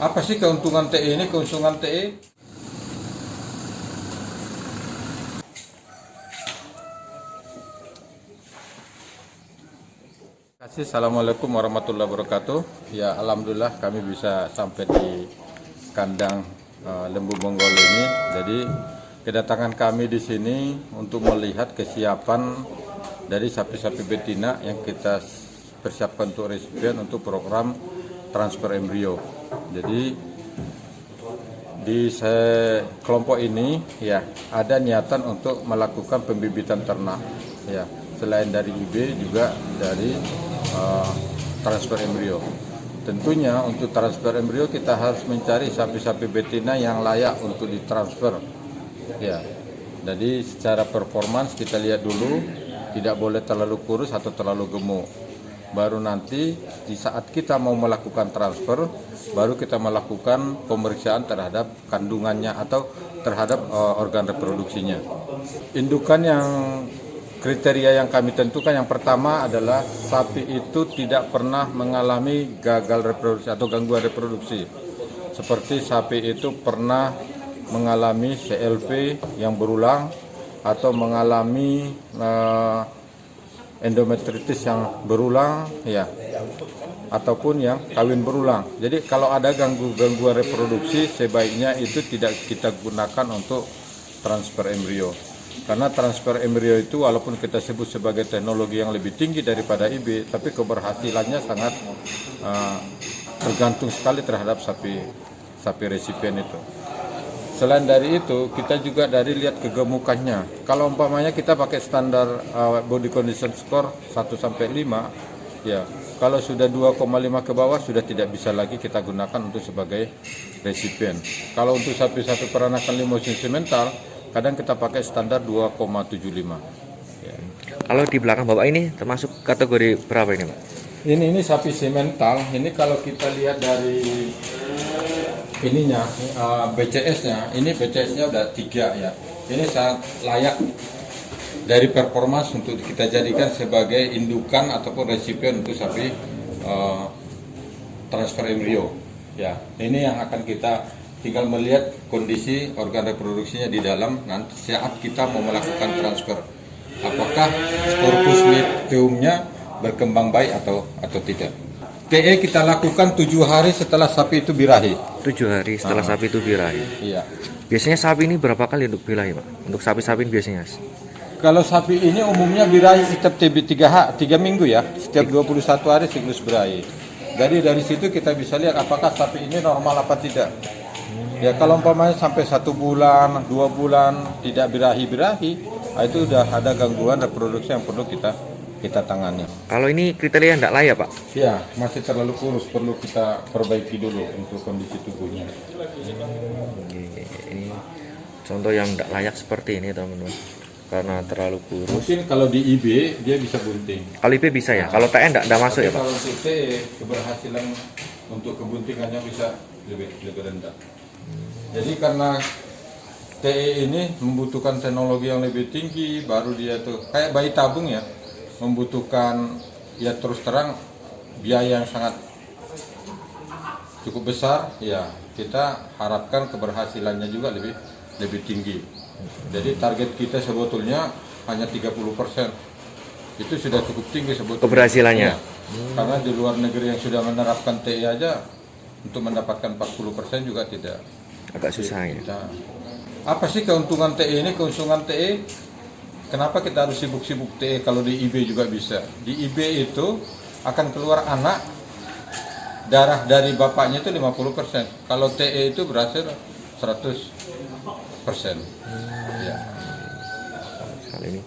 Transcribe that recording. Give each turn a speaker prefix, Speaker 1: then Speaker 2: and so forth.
Speaker 1: Apa sih keuntungan TE ini? Keuntungan TE? Assalamualaikum warahmatullahi wabarakatuh. Ya, alhamdulillah kami bisa sampai di kandang lembu Bonggol ini. Jadi kedatangan kami di sini untuk melihat kesiapan dari sapi-sapi betina yang kita persiapkan untuk resipien untuk program transfer embrio. Jadi di kelompok ini ya ada niatan untuk melakukan pembibitan ternak ya, selain dari IB juga dari transfer embrio. Tentunya untuk transfer embrio kita harus mencari sapi-sapi betina yang layak untuk ditransfer ya. Jadi secara performance kita lihat dulu, tidak boleh terlalu kurus atau terlalu gemuk. Baru nanti di saat kita mau melakukan transfer, baru kita melakukan pemeriksaan terhadap kandungannya atau terhadap organ reproduksinya. Indukan yang kriteria yang kami tentukan, yang pertama adalah sapi itu tidak pernah mengalami gagal reproduksi atau gangguan reproduksi. Seperti sapi itu pernah mengalami CLP yang berulang atau mengalami endometritis yang berulang ya, ataupun yang kawin berulang. Jadi kalau ada gangguan reproduksi, sebaiknya itu tidak kita gunakan untuk transfer embrio. Karena transfer embrio itu walaupun kita sebut sebagai teknologi yang lebih tinggi daripada IB, tapi keberhasilannya sangat tergantung sekali terhadap sapi resipien itu. Selain dari itu, kita juga dari lihat kegemukannya. Kalau umpamanya kita pakai standar body condition score 1-5, ya, kalau sudah 2,5 ke bawah sudah tidak bisa lagi kita gunakan untuk sebagai resipien. Kalau untuk sapi-sapi peranakan limosin semental, kadang kita pakai standar 2,75. Ya.
Speaker 2: Kalau di belakang Bapak ini termasuk kategori berapa ini, Pak?
Speaker 1: Ini sapi semental. Ini kalau kita lihat dari ininya, BCS-nya, ini BCS-nya udah 3 ya. Ini sangat layak dari performance untuk kita jadikan sebagai indukan ataupun resipien untuk sapi transfer embrio. Ya, ini yang akan kita tinggal melihat kondisi organ reproduksinya di dalam nanti saat kita mau melakukan transfer. Apakah corpus luteumnya berkembang baik atau tidak. TE kita lakukan 7 hari setelah sapi itu birahi.
Speaker 2: 7 hari setelah sapi itu birahi.
Speaker 1: Iya.
Speaker 2: Biasanya sapi ini berapa kali untuk birahi, Pak? Untuk sapi-sapi biasanya?
Speaker 1: Kalau sapi ini umumnya birahi setiap 3 minggu ya. Setiap 21 hari siklus birahi. Jadi dari situ kita bisa lihat apakah sapi ini normal apa tidak. Ya kalau umpamanya sampai 1 bulan, 2 bulan tidak birahi, itu udah ada gangguan reproduksi yang perlu kita tangani.
Speaker 2: Kalau ini kriteria tidak layak, Pak?
Speaker 1: Ya, masih terlalu kurus, perlu kita perbaiki dulu untuk kondisi tubuhnya.
Speaker 2: Ini contoh yang tidak layak seperti ini, teman-teman. Karena terlalu kurus.
Speaker 1: Mungkin kalau di IB dia bisa bunting.
Speaker 2: Kalau IB bisa ya? Kalau TN tidak masuk ya, Pak?
Speaker 1: Kalau untuk TE keberhasilan untuk kebuntingannya bisa lebih rendah. Jadi karena TE ini membutuhkan teknologi yang lebih tinggi, baru dia tuh kayak bayi tabung ya. Membutuhkan ya terus terang biaya yang sangat cukup besar ya, kita harapkan keberhasilannya juga lebih tinggi. Jadi target kita sebetulnya hanya 30%. Itu sudah cukup tinggi sebetulnya
Speaker 2: keberhasilannya
Speaker 1: ya. Karena di luar negeri yang sudah menerapkan TE aja untuk mendapatkan 40% juga tidak
Speaker 2: agak susah ya.
Speaker 1: Apa sih keuntungan TE ini? Keuntungan TE, kenapa kita harus sibuk-sibuk TE kalau di IB juga bisa? Di IB itu akan keluar anak, darah dari bapaknya itu 50%. Kalau TE itu berhasil 100%. Ya.
Speaker 2: Kali ini